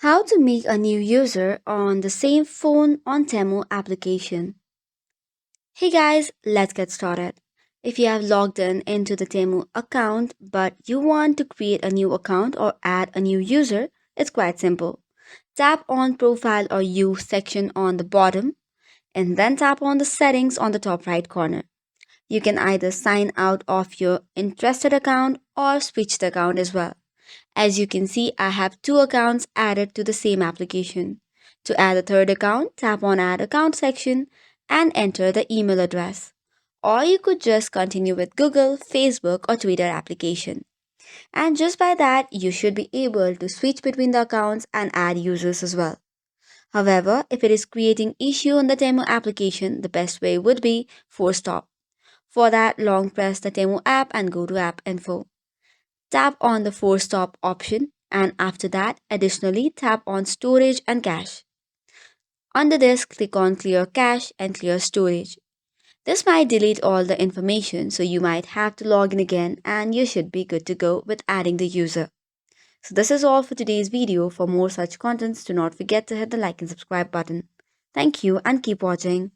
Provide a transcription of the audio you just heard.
How to make a new user on the same phone on Temu application. Hey guys, let's get started. If you have logged in into the Temu account but you want to create a new account or add a new user, it's quite simple. Tap on Profile or Use section on the bottom and then tap on the settings on the top right corner. You can either sign out of your interested account or switch the account as well. As you can see, I have two accounts added to the same application. To add a third account, tap on Add Account section and enter the email address. Or you could just continue with Google, Facebook, or Twitter application. And just by that, you should be able to switch between the accounts and add users as well. However, if it is creating issue on the Temu application, the best way would be force stop. For that, long press the Temu app and go to App Info. Tap on the force stop option and after that additionally tap on storage and cache. Under this click on clear cache and clear storage. This might delete all the information so you might have to log in again and you should be good to go with adding the user. So this is all for today's video. For more such contents do not forget to hit the like and subscribe button. Thank you and keep watching.